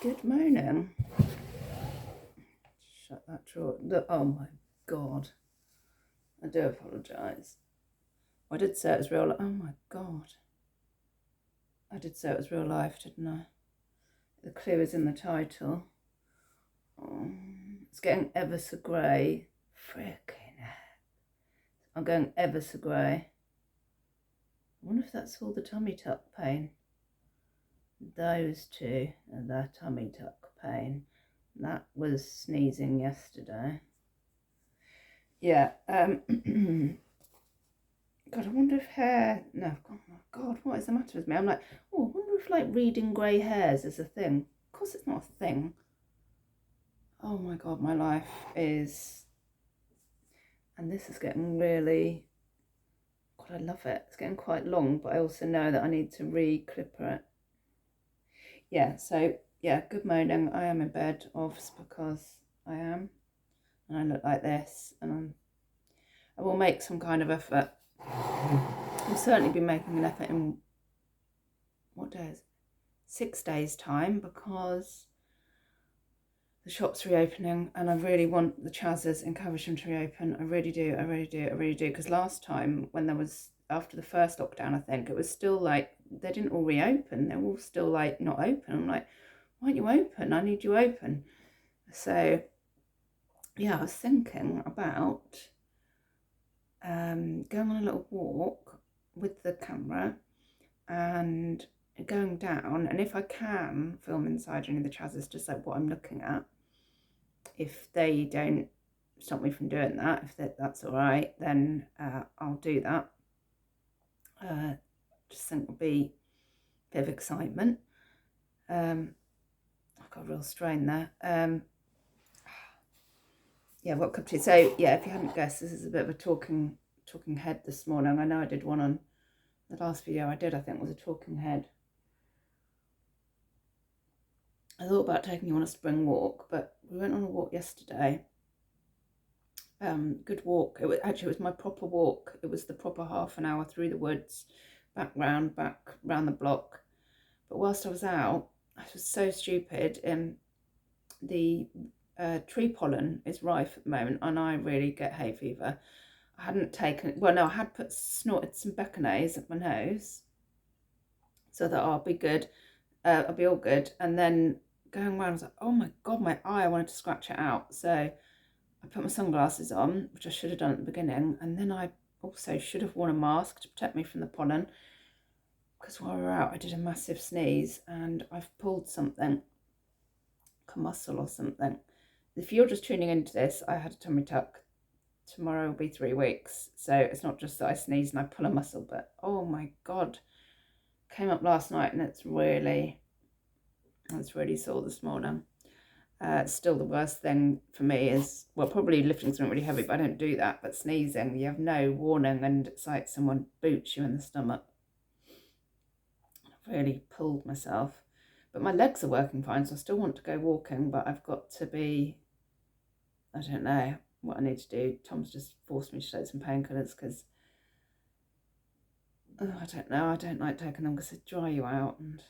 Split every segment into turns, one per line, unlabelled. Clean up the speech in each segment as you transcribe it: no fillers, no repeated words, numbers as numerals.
Good morning. Shut that drawer. Oh my God. I do apologise. I did say it was real life. Oh my God. I did say it was real life, didn't I? The clue is in the title. Oh, it's getting ever so grey. Frickin' heck. I'm going ever so grey. I wonder if that's all the tummy tuck pain. Those two are the tummy tuck pain. That was sneezing yesterday. Yeah, God, I wonder if hair. No, oh my God, what is the matter with me? I'm like, oh, I wonder if like reading grey hairs is a thing. Of course, it's not a thing. Oh my God, my life is. And this is getting really. God, I love it. It's getting quite long, but I also know that I need to re-clipper it. Yeah, so yeah, good morning. I am in bed, obviously, because I am. And I look like this, and I will make some kind of effort. I'll certainly be making an effort in what days? 6 days' time, because the shop's reopening and I really want the Chaz's in Caversham to reopen. I really do, because last time when there was, after the first lockdown, I think, it was still like, they didn't all reopen, they were all still like not open. I'm like, why aren't you open? I need you open. So yeah, I was thinking about going on a little walk with the camera and going down, and if I can film inside any of the Chaz's, just like what I'm looking at. If they don't stop me from doing that, if that's all right, then I'll do that. Just think it'll be a bit of excitement. I've got a real strain there. Yeah, what cup of tea? So yeah, if you hadn't guessed, this is a bit of a talking head this morning. I know I did one on the last video I did, I think, was a talking head. I thought about taking you on a spring walk, but we went on a walk yesterday. Good walk. It was my proper walk. It was the proper half an hour through the woods, back round the block. But whilst I was out, I was so stupid. The tree pollen is rife at the moment, and I really get hay fever. I hadn't taken, well, no, I had snorted some Becanaise at my nose, so that I'll be good. I'll be all good. And then going around, I was like, oh my God, my eye! I wanted to scratch it out. So I put my sunglasses on, which I should have done at the beginning, and then I also should have worn a mask to protect me from the pollen, because while we were out I did a massive sneeze and I've pulled something, like a muscle or something. If you're just tuning into this, I had a tummy tuck. Tomorrow will be 3 weeks, so it's not just that I sneeze and I pull a muscle, but oh my God, came up last night and it's really sore this morning. Still, the worst thing for me is, well, probably lifting something really heavy, but I don't do that. But sneezing, you have no warning, and it's like someone boots you in the stomach. I've really pulled myself, but my legs are working fine, so I still want to go walking, but I've got to be, I don't know what I need to do. Tom's just forced me to take some painkillers because, I don't know, I don't like taking them because they dry you out, and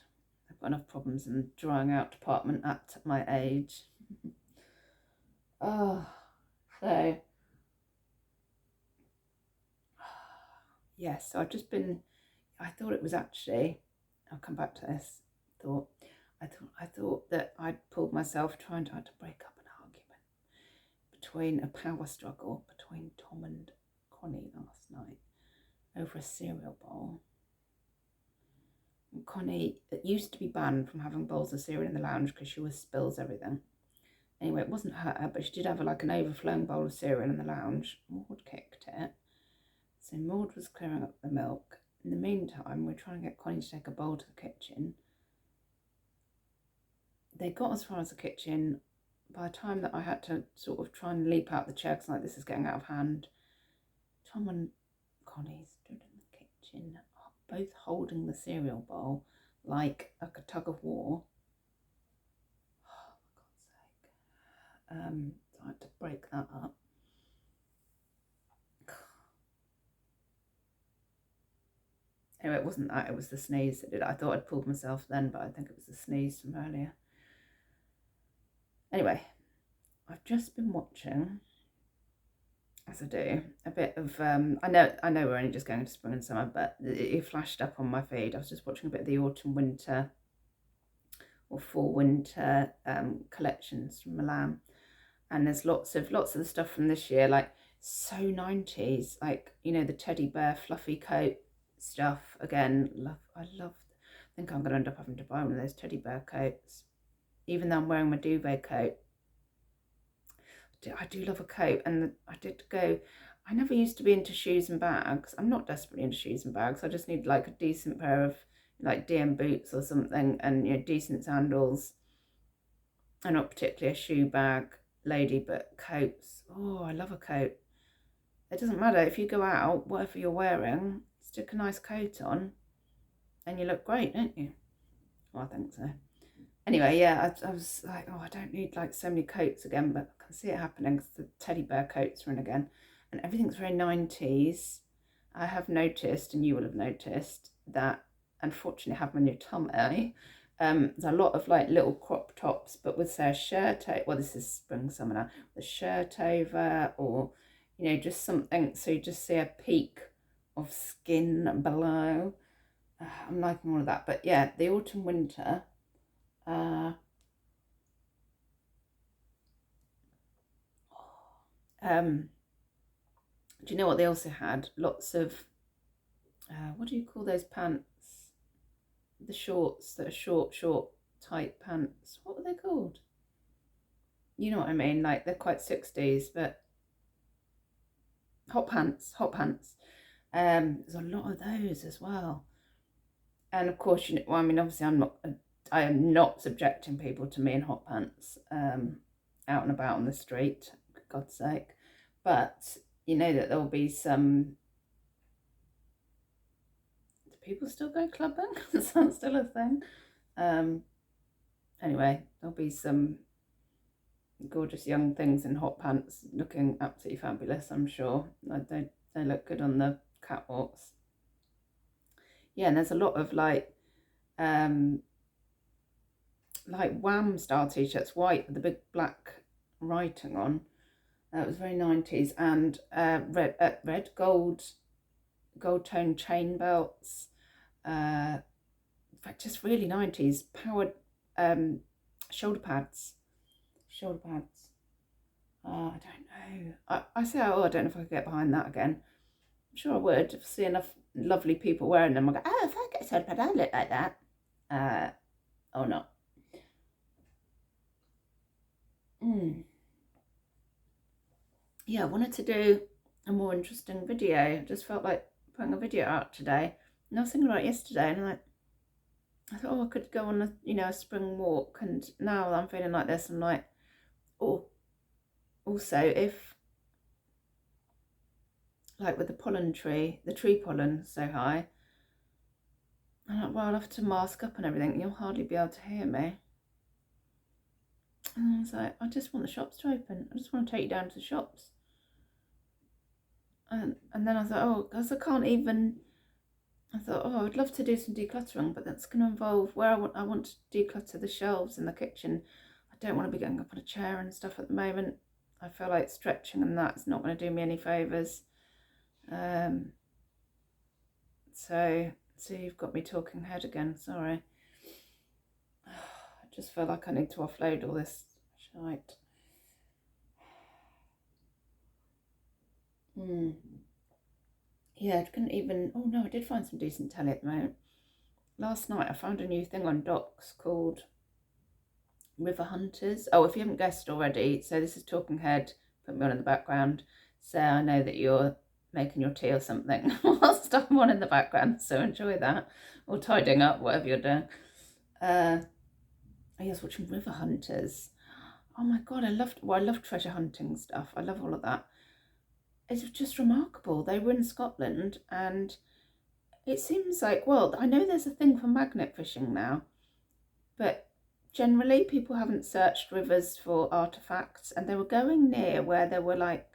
I've got enough problems in the drying out department at my age. Oh, so yes, so I've just been, I thought it was actually, I'll come back to this, I thought that I'd pulled myself trying to break up an argument between a power struggle between Tom and Connie last night over a cereal bowl. And Connie, it used to be banned from having bowls of cereal in the lounge because she always spills everything. Anyway, it wasn't her, but she did have like an overflowing bowl of cereal in the lounge. Maud kicked it. So Maud was clearing up the milk. In the meantime, we're trying to get Connie to take a bowl to the kitchen. They got as far as the kitchen. By the time that I had to sort of try and leap out the chair, because like this is getting out of hand, Tom and Connie stood in the kitchen, both holding the cereal bowl like a tug of war. Oh, for God's sake. So I had to break that up. Anyway, it wasn't that, it was the sneeze that did it. I thought I'd pulled myself then, but I think it was the sneeze from earlier. Anyway, I've just been watching, as I do, a bit of, I know we're only just going to spring and summer, but it flashed up on my feed. I was just watching a bit of the autumn winter or fall winter collections from Milan. And there's lots of the stuff from this year, like so 90s, like, you know, the teddy bear fluffy coat stuff. Again, I think I'm going to end up having to buy one of those teddy bear coats, even though I'm wearing my duvet coat. I do love a coat. And I never used to be into shoes and bags. I'm not desperately into shoes and bags. I just need like a decent pair of like DM boots or something, and, you know, decent sandals. I'm not particularly a shoe bag lady, but coats, oh, I love a coat. It doesn't matter if you go out, whatever you're wearing, stick a nice coat on and you look great, don't you? Well, I think so. Anyway, yeah, I was like, oh, I don't need like so many coats again, but I can see it happening because the teddy bear coats are in again, and everything's very 90s. I have noticed, and you will have noticed, that unfortunately I have my new tummy. There's a lot of like little crop tops, but with, say, a shirt, well, this is spring summer now, the shirt over, or, you know, just something so you just see a peak of skin below. I'm liking all of that. But yeah, the autumn winter, do you know what they also had? Lots of, what do you call those pants? The shorts that are short, tight pants. What were they called? You know what I mean? Like, they're quite 60s, but hot pants. There's a lot of those as well. And of course, you know, well, I mean, obviously I am not subjecting people to me in hot pants out and about on the street, for God's sake. But you know that there'll be some. Do people still go clubbing? Is that still a thing? Anyway, there'll be some gorgeous young things in hot pants looking absolutely fabulous, I'm sure. They look good on the catwalks. Yeah, and there's a lot of like Wham style t-shirts, white with the big black writing on. It was very 90s, and red gold tone chain belts. In fact, just really 90s. Powered shoulder pads. I don't know. I say, oh, I don't know if I could get behind that again. I'm sure I would. If I see enough lovely people wearing them, I go, oh, if I get a shoulder pad, I look like that. Or not. Yeah, I wanted to do a more interesting video. I just felt like putting a video out today. And I was thinking about it yesterday, and I thought, oh, I could go on a spring walk. And now I'm feeling like this, I'm like, oh, also, if, like with the tree pollen so high, I'm like, well, I'll have to mask up and everything. You'll hardly be able to hear me. And I was like, I just want the shops to open. I just want to take you down to the shops. And then I thought, oh, because I thought, oh, I'd love to do some decluttering, but that's going to involve where I want to declutter the shelves in the kitchen. I don't want to be going up on a chair and stuff at the moment. I feel like stretching and that's not going to do me any favours. So you've got me talking head again, sorry. I just feel like I need to offload all this shite. Yeah, I couldn't even, oh no, I did find some decent telly at the moment. Last night I found a new thing on Docs called River Hunters. Oh, if you haven't guessed already, so this is Talking Head, put me on in the background. So I know that you're making your tea or something whilst I'm on in the background, so enjoy that. Or tidying up, whatever you're doing. I was watching River Hunters. Oh my God, I love treasure hunting stuff. I love all of that. It's just remarkable. They were in Scotland, and it seems like, well, I know there's a thing for magnet fishing now, but generally people haven't searched rivers for artifacts, and they were going near where there were, like,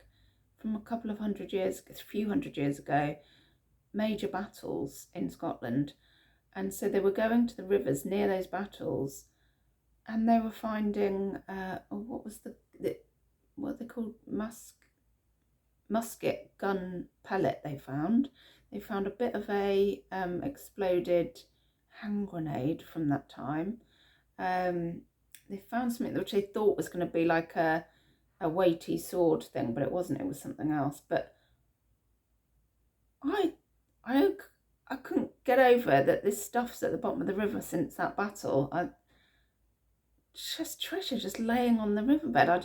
from a few hundred years ago, major battles in Scotland. And so they were going to the rivers near those battles, and they were finding what was what are they called, musket gun pellet. They found a bit of a exploded hand grenade from that time. They found something which they thought was going to be like a weighty sword thing, but it wasn't. It was something else. But I couldn't get over that this stuff's at the bottom of the river since that battle. Just treasure just laying on the riverbed.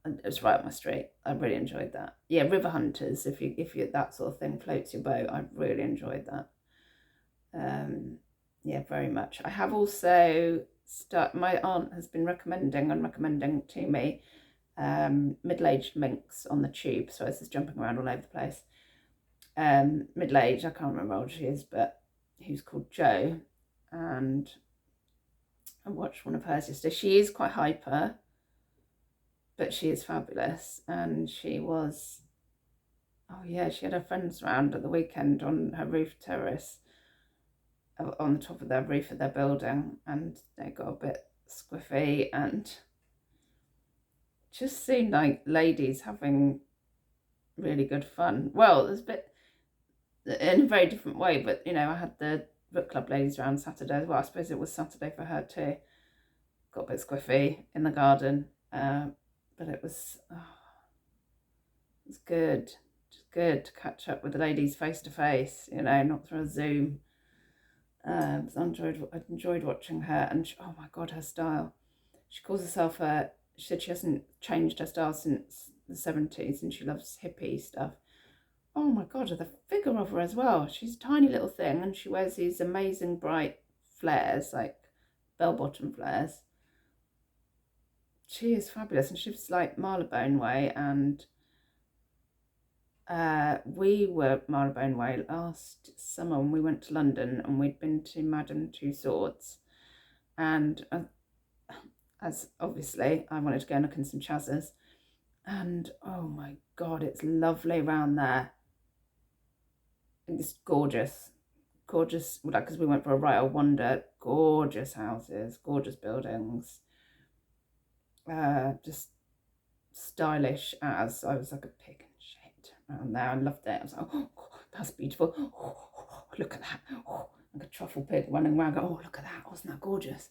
It was right up my street. I really enjoyed that. Yeah, river hunters. If you that sort of thing floats your boat, I really enjoyed that. Yeah, very much. I have also my aunt has been recommending to me middle-aged minx on the tube. So it's just jumping around all over the place. Middle-aged, I can't remember how old she is, but who's called Jo, and I watched one of hers yesterday. She is quite hyper, but she is fabulous. And she was, oh yeah, she had her friends around at the weekend on her roof terrace, on the top of their roof of their building, and they got a bit squiffy and just seemed like ladies having really good fun. Well, there's a bit in a very different way, but you know, I had the book club ladies around Saturday as well. I suppose it was Saturday for her too. Got a bit squiffy in the garden, but it was good. Just good to catch up with the ladies face to face, you know, not through a Zoom. I enjoyed watching her, and oh my god, her style. She calls herself she said she hasn't changed her style since the 70s, and she loves hippie stuff. Oh my god, the figure of her as well. She's a tiny little thing, and she wears these amazing bright flares, like bell-bottom flares. She is fabulous, and she lives like Marylebone way, and we were Marylebone way last summer when we went to London, and we'd been to Madame Tussauds, and as obviously I wanted to go and look in some chazzers, and oh my god, it's lovely around there. It's gorgeous, like, because we went for a right old wander. Gorgeous houses, gorgeous buildings, just stylish as. I was like a pig in shit around there. I loved it. I was like, oh, that's beautiful. Oh, look at that. Oh, like a truffle pig running around. Oh, look at that. Wasn't that gorgeous?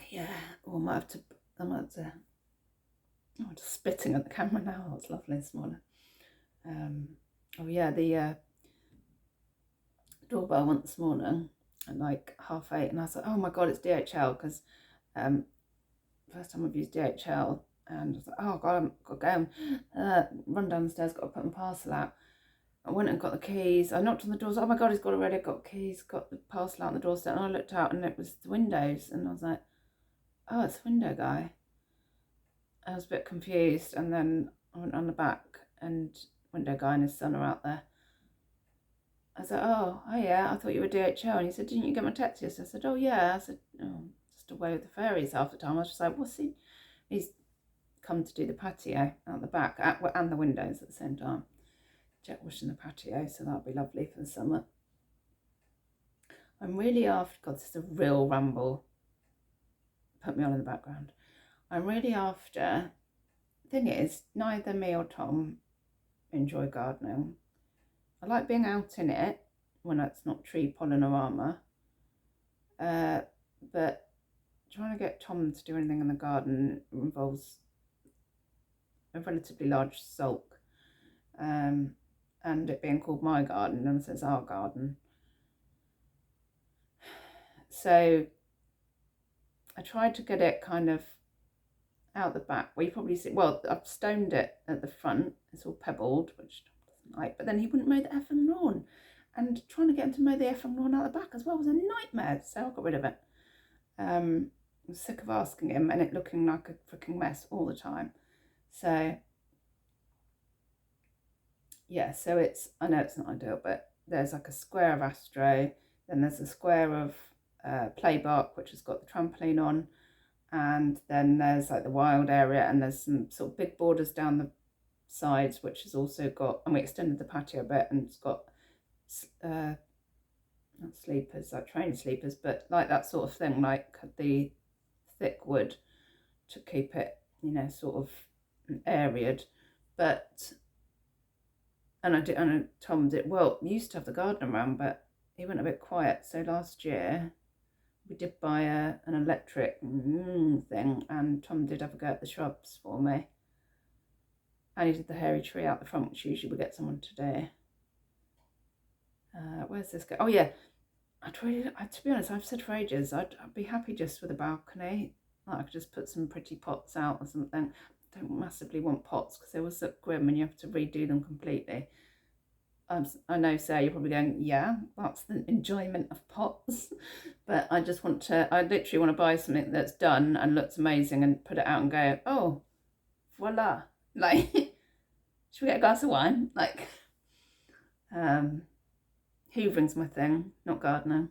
Yeah. Oh, I might have to. Oh, I'm just spitting at the camera now. That's lovely this morning. Oh yeah, the doorbell went this morning at like 8:30, and I was like, oh my god, it's DHL, because first time I've used DHL, and I was like, oh god, I've got to go run downstairs, got to put my parcel out. I went and got the keys. I knocked on the door. Oh my god, he's got already. Got keys, got the parcel out on the doorstep, and I looked out, and it was the windows, and I was like, oh, it's the window guy. I was a bit confused, and then I went on the back, and window guy and his son are out there. I said, oh yeah, I thought you were DHL. And he said, didn't you get my text yesterday? I said, oh yeah. I said, oh, just away with the fairies half the time. I was just like, what's he? He's come to do the patio out the back and the windows at the same time. Jet washing the patio, so that'll be lovely for the summer. I'm really after, god, this is a real ramble. Put me on in the background. I'm really after, thing is, neither me or Tom enjoy gardening. I like being out in it when it's not tree pollinorama, but trying to get Tom to do anything in the garden involves a relatively large sulk, and it being called my garden, and it says our garden. So I tried to get it kind of out the back, where you probably see, well, I've stoned it at the front, it's all pebbled, which Tom doesn't like, but then he wouldn't mow the effing lawn, and trying to get him to mow the effing lawn out the back as well was a nightmare, so I got rid of it. I'm sick of asking him and it looking like a freaking mess all the time. So yeah, so I know it's not ideal, but there's like a square of astro, then there's a square of playbark, which has got the trampoline on, and then there's like the wild area, and there's some sort of big borders down the sides, which has also got, and we extended the patio a bit, and it's got not sleepers, like train sleepers, but like that sort of thing, like the thick wood to keep it, you know, sort of aerated. But and Tom did well. We used to have the garden around, but he went a bit quiet. So last year we did buy an electric thing, and Tom did have a go at the shrubs for me. And he did the hairy tree out the front, which usually we get someone to do. Where's this go? Oh yeah, to be honest, I've said for ages, I'd be happy just with a balcony. Like I could just put some pretty pots out or something. I don't massively want pots because they always look grim and you have to redo them completely. I know, Sarah, you're probably going, yeah, that's the enjoyment of pots. But I just want to, I literally want to buy something that's done and looks amazing and put it out and go, oh, voila. Like, should we get a glass of wine? Like, hoovering's my thing, not gardening.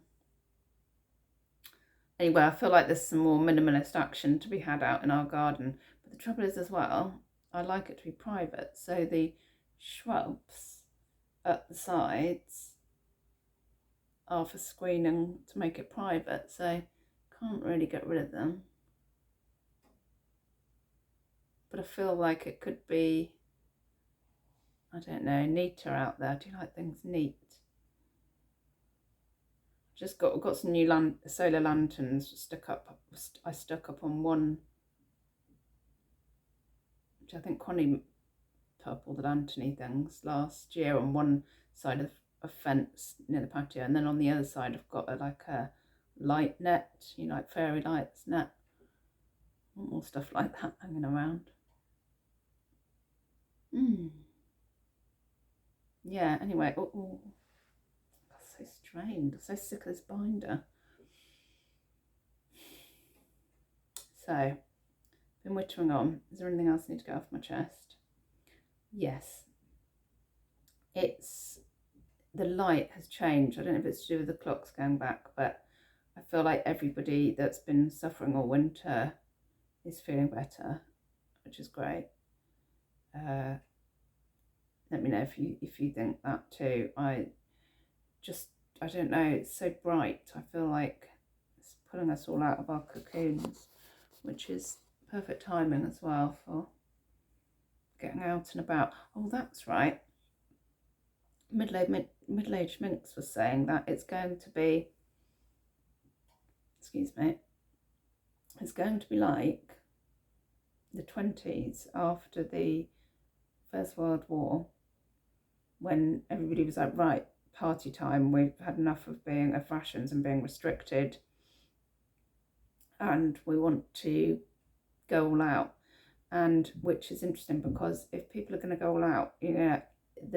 Anyway, I feel like there's some more minimalist action to be had out in our garden. But the trouble is as well, I like it to be private. So the shrubs at the sides are for screening to make it private, so can't really get rid of them. But I feel like it could be, I don't know, neater out there. Do you like things neat? Just got some new solar lanterns stuck up. I stuck up on one, which I think Connie up all the lanterny things last year on one side of a fence near the patio, and then on the other side I've got like a light net, you know, like fairy lights net, all stuff like that hanging around. Yeah, anyway, that's so strained. I'm so sick of this binder. So, been wittering on. Is there anything else I need to get off my chest? Yes. It's, the light has changed. I don't know if it's to do with the clocks going back, but I feel like everybody that's been suffering all winter is feeling better, which is great. Let me know if you think that too. I don't know, it's so bright. I feel like it's pulling us all out of our cocoons, which is perfect timing as well for getting out and about. Oh, that's right. Middle-aged Minx was saying that it's going to be, excuse me, it's going to be like the 20s after the First World War, when everybody was like, right, party time, we've had enough of being of fashions and being restricted, and we want to go all out. And which is interesting because if people are going to go all out, you know,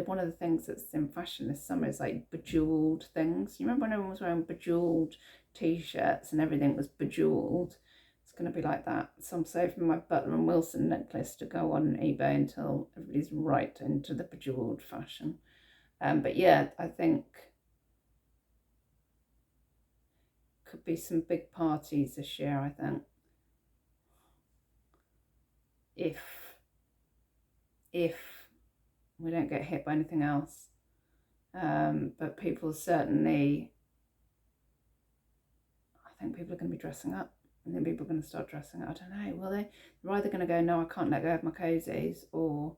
one of the things that's in fashion this summer is like bejeweled things. You remember when everyone was wearing bejeweled t-shirts and everything was bejeweled? It's going to be like that. So I'm saving my Butler and Wilson necklace to go on eBay until everybody's right into the bejeweled fashion. But yeah, I think could be some big parties this year, I think. If we don't get hit by anything else. But people certainly, I think people are going to be dressing up, and then people are going to start dressing up. I don't know, will they? They're either going to go, no, I can't let go of my cozies, or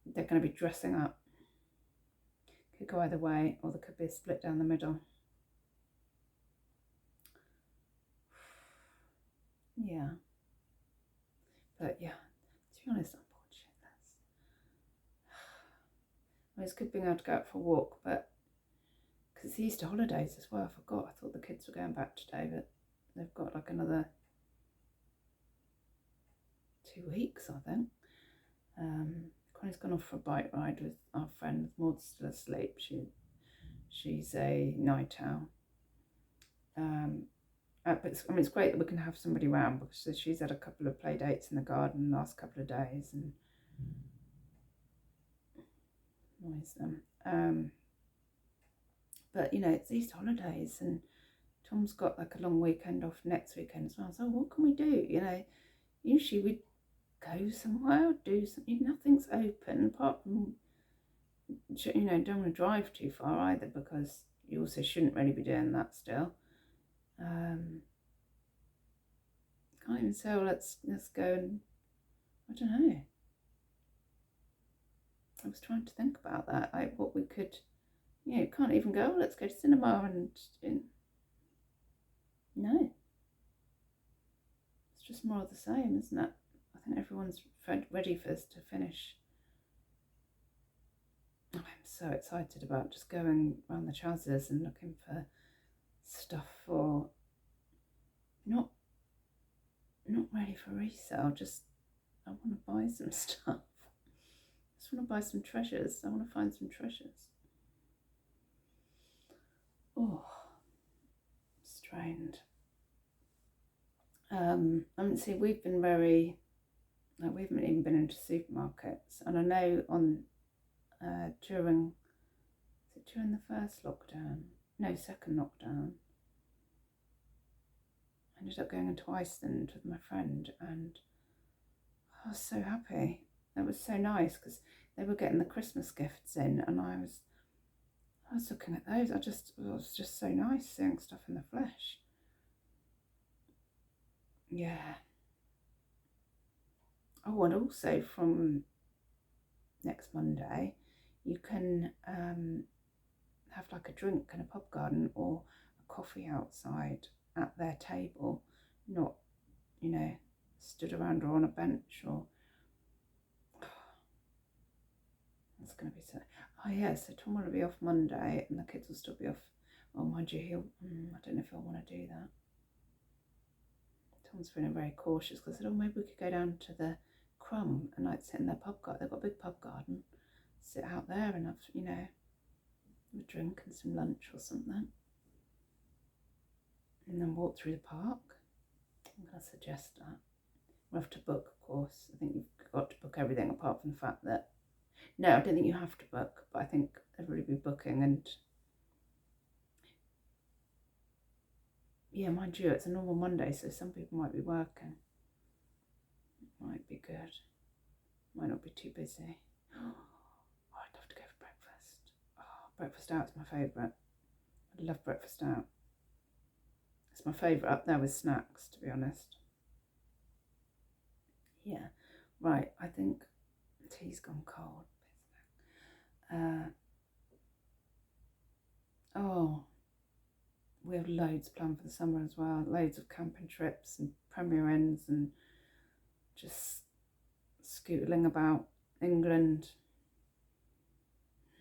they're going to be dressing up. Could go either way, or there could be a split down the middle. Yeah. But yeah, to be honest, I'm bored shitless. Well, it's good being able to go out for a walk, but because it's the Easter holidays as well, I forgot. I thought the kids were going back today, but they've got like another 2 weeks, I think. Connie's gone off for a bike ride with our friend. Maud's still asleep. She's a night owl. But it's great that we can have somebody around, because she's had a couple of play dates in the garden the last couple of days and annoys them. But you know, it's Easter holidays and Tom's got like a long weekend off next weekend as well. So what can we do? You know, usually we'd go somewhere, do something. Nothing's open apart from, you know, don't want to drive too far either, because you also shouldn't really be doing that still. Can't even say, well, let's go and, I don't know. I was trying to think about that, like what we could, you can't even go, let's go to cinema and no. It's just more of the same, isn't it? I think everyone's ready for us to finish. Oh, I'm so excited about just going around the trousers and looking for stuff for not ready for resale, just I want to buy some stuff. I just want to buy some treasures. I want to find some treasures. Oh, strained. See, we've been very, we haven't even been into supermarkets, and I know on during the first lockdown? No, second lockdown. I ended up going into Iceland with my friend, and I was so happy. It was so nice because they were getting the Christmas gifts in, and I was looking at those. It was just so nice seeing stuff in the flesh. Yeah. Oh, and also from next Monday, you can have like a drink in a pub garden or a coffee outside at their table, not, stood around or on a bench or. That's going to be so. Oh yeah, so Tom will be off Monday and the kids will still be off. Oh, mind you, I don't know if he'll want to do that. Tom's feeling very cautious because I said, oh, maybe we could go down to the Crumb and like sit in their pub garden. They've got a big pub garden. Sit out there and have, a drink and some lunch or something. And then walk through the park. I'm going to suggest that. We'll have to book, of course. I think you've got to book everything apart from the fact that, no, I don't think you have to book, but I think everybody will be booking. And yeah, mind you, it's a normal Monday, so some people might be working. It might be good. Might not be too busy. Oh, I'd love to go for breakfast. Oh, breakfast out's my favourite. I love breakfast out. It's my favourite up there with snacks, to be honest. Yeah, right, I think tea's gone cold. We have loads planned for the summer as well. Loads of camping trips and Premier Inns and just scootling about England.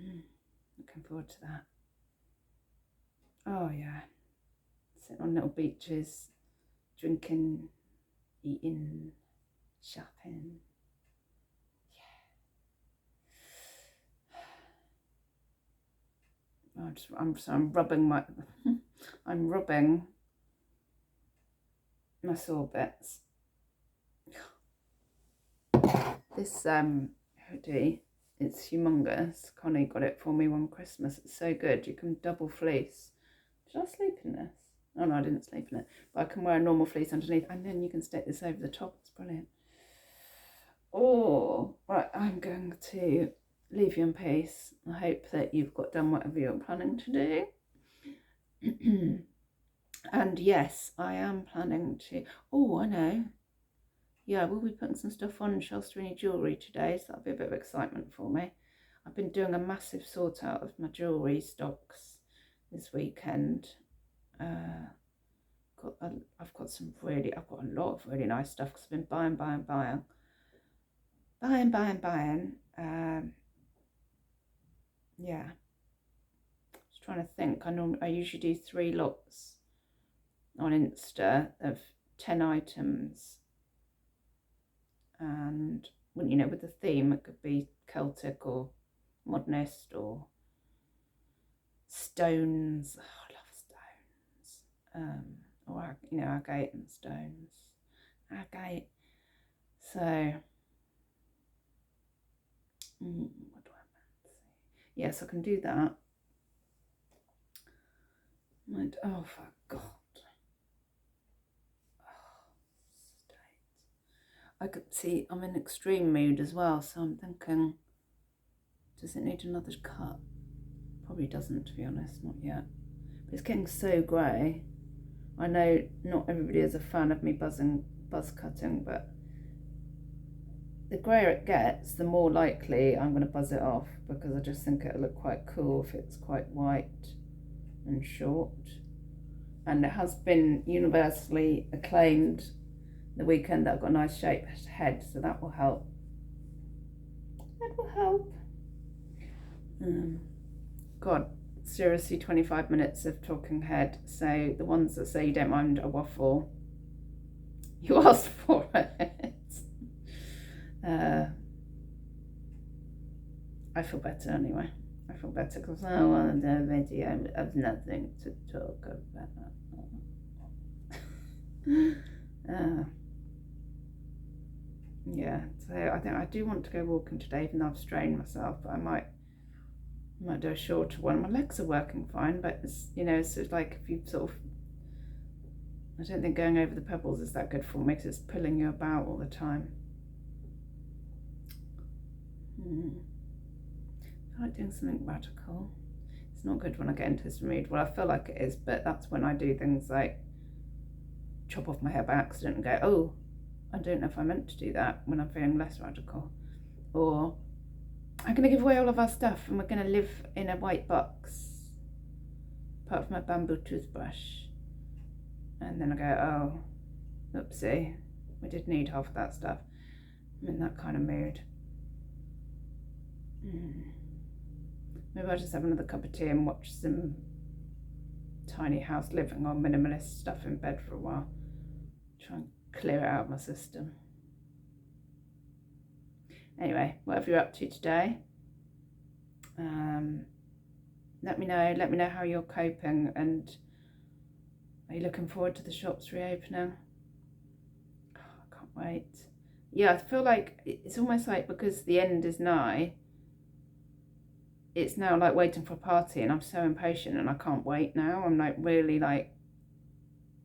Looking forward to that. Oh yeah, sitting on little beaches, drinking, eating, shopping. I'm rubbing my my sore bits. This hoodie, it's humongous. Connie got it for me one Christmas. It's so good. You can double fleece. Did I sleep in this? Oh no, I didn't sleep in it. But I can wear a normal fleece underneath, and then you can stick this over the top. It's brilliant. Oh, right, I'm going to leave you in peace. I hope that you've got done whatever you're planning to do. And yes, I am planning to. Oh, I know. Yeah, we'll be putting some stuff on Shelstrini jewellery today, so that'll be a bit of excitement for me. I've been doing a massive sort out of my jewellery stocks this weekend. I've got a lot of really nice stuff because I've been buying. Yeah. Just trying to think. I usually do 3 lots on Insta of 10 items. And, with the theme, it could be Celtic or modernist or stones. Oh, I love stones. Or, agate and stones. Agate. So, what do I fancy? Yes, I can do that. Oh, for God. I could see I'm in extreme mood as well, so I'm thinking, does it need another cut? Probably doesn't, to be honest, not yet. It's getting so grey. I know not everybody is a fan of me buzz cutting, but the greyer it gets, the more likely I'm going to buzz it off, because I just think it'll look quite cool if it's quite white and short. And it has been universally acclaimed the weekend that I've got a nice shaped head, so that will help. That will help. God, seriously, 25 minutes of talking head. So the ones that say you don't mind a waffle, you asked for it. I feel better anyway. I feel better because I want to do a video of nothing to talk about. Yeah, so I think I do want to go walking today, even though I've strained myself, but I might do a shorter one. My legs are working fine, but it's, you know, it's like if you sort of, I don't think going over the pebbles is that good for me because it's pulling you about all the time. I like doing something radical. It's not good when I get into this mood. Well, I feel like it is, but that's when I do things like chop off my hair by accident and go, oh, I don't know if I meant to do that, when I'm feeling less radical. Or I'm going to give away all of our stuff and we're going to live in a white box, apart from my bamboo toothbrush. And then I go, oh, oopsie, we did need half of that stuff. I'm in that kind of mood. Maybe I'll just have another cup of tea and watch some tiny house living or minimalist stuff in bed for a while. Try and clear it out of my system. Anyway, whatever you're up to today, let me know how you're coping, and are you looking forward to the shops reopening? Oh, I can't wait. Yeah, I feel like it's almost like, because the end is nigh, it's now like waiting for a party, and I'm so impatient and I can't wait now. I'm like really like,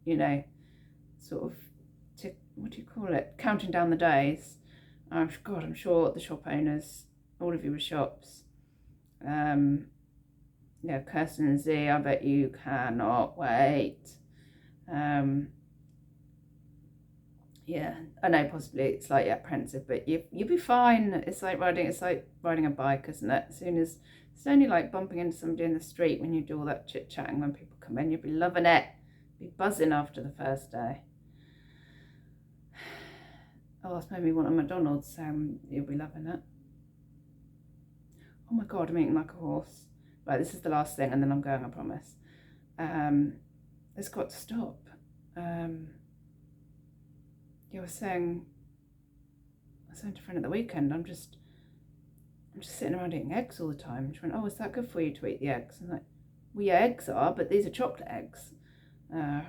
you know, sort of, what do you call it? Counting down the days. God, I'm sure the shop owners, all of you with shops, yeah, Kirsten and Z, I bet you cannot wait. Yeah, I know possibly it's like apprehensive, but you'll be fine. It's like riding a bike, isn't it? It's only like bumping into somebody in the street when you do all that chit chatting when people come in. You'll be loving it. Be buzzing after the first day. Oh, that's made me want a McDonald's. You'll be loving it. Oh my God, I'm eating like a horse. Right, this is the last thing, and then I'm going, I promise. It's got to stop. You were saying, I was saying to a friend at the weekend, I'm just sitting around eating eggs all the time. She went, oh, is that good for you to eat the eggs? I'm like, well, yeah, eggs are, but these are chocolate eggs. I'm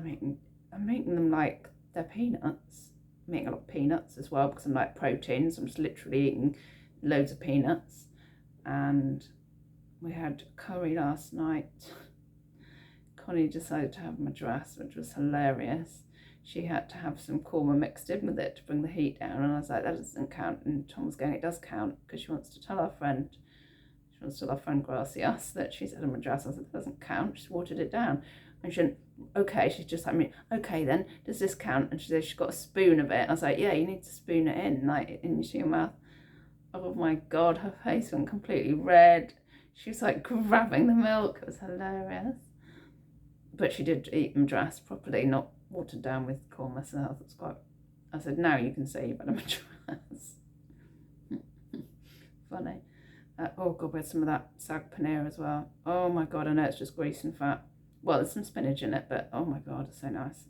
eating them like they're peanuts. I'm eating a lot of peanuts as well because I'm like protein, so I'm just literally eating loads of peanuts. And we had curry last night. Connie decided to have madras, which was hilarious. She had to have some korma mixed in with it to bring the heat down, and I was like, that doesn't count. And Tom was going, it does count, because she wants to tell our friend Gracie us that she's had a madras. I said, that doesn't count, she's watered it down. And she went, okay, she's just like, okay then, does this count? And she said she's got a spoon of it. I was like, yeah, you need to spoon it in, like into your mouth. Oh my God, her face went completely red. She was like grabbing the milk. It was hilarious. But she did eat madras properly, not watered down with korma. So that was quite. I said, now you can say you've had a madras. Funny. Oh God, we had some of that sag paneer as well. Oh my God, I know it's just grease and fat. Well, there's some spinach in it, but oh my God, it's so nice.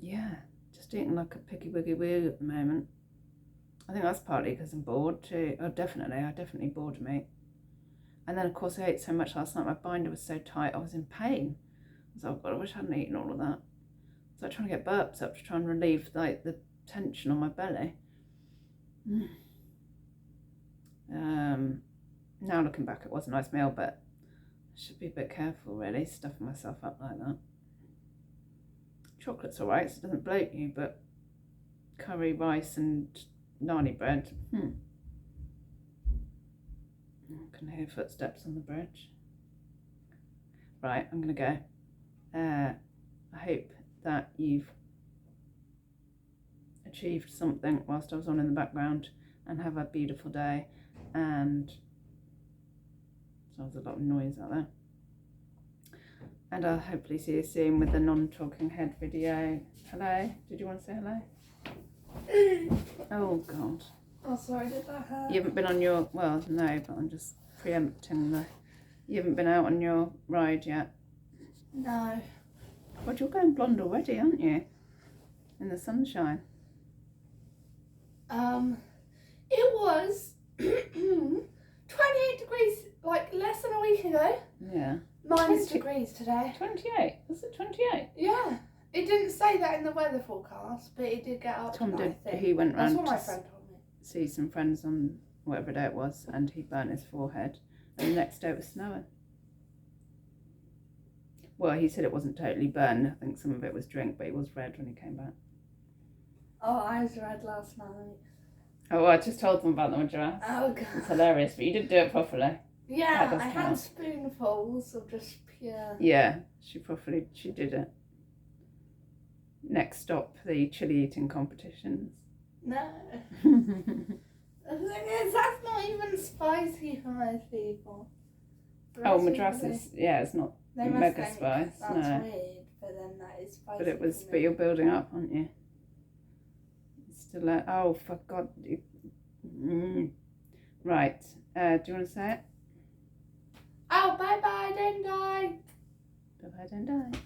Yeah, just eating like a picky wiggy woo at the moment. I think that's partly because I'm bored too. Oh, definitely bored me. And then of course I ate so much last night, my binder was so tight, I was in pain. I was like, oh God, I wish I hadn't eaten all of that. So I'm trying to get burps up to try and relieve like the tension on my belly. Now looking back, it was a nice meal, but I should be a bit careful really, stuffing myself up like that. Chocolate's alright, so it doesn't bloat you, but curry, rice and nani bread, I can hear footsteps on the bridge. Right, I'm going to go. I hope that you've achieved something whilst I was on in the background, and have a beautiful day. And there's a lot of noise out there. And I'll hopefully see you soon with the non-talking head video. Hello? Did you want to say hello? Oh God.
Oh, sorry, did that hurt?
You haven't been on your, well, no, but I'm just preempting you haven't been out on your ride yet?
No.
God, you're going blonde already, aren't you? In the sunshine.
It was 28 degrees, like less than a week ago.
Yeah.
-degrees today.
28? Was it 28?
Yeah. It didn't say that in the weather forecast, but it did get up
Tom
to
did,
that, I think.
he went
That's
round
what my
to
friend told me.
see some friends on whatever day it was, and he burnt his forehead, and the next day it was snowing. Well, he said it wasn't totally burned. I think some of it was drink, but he was red when he came back.
Oh, I was red last night.
Oh, I just told them about the Madras.
Oh, God.
It's hilarious, but you did do it properly.
Yeah, I had spoonfuls of just pure...
Yeah, she did it. Next stop, the chili eating competitions.
No. The thing is, that's not even spicy for most people.
Oh, Madras is, yeah, it's not
they must
mega
think
spice.
that's
No.
weird, but then that is spicy.
But it was, but you're building up, aren't you? It's still, oh, for God. Right, do you want to say it?
Oh, bye-bye, don't die.
Bye-bye, don't die.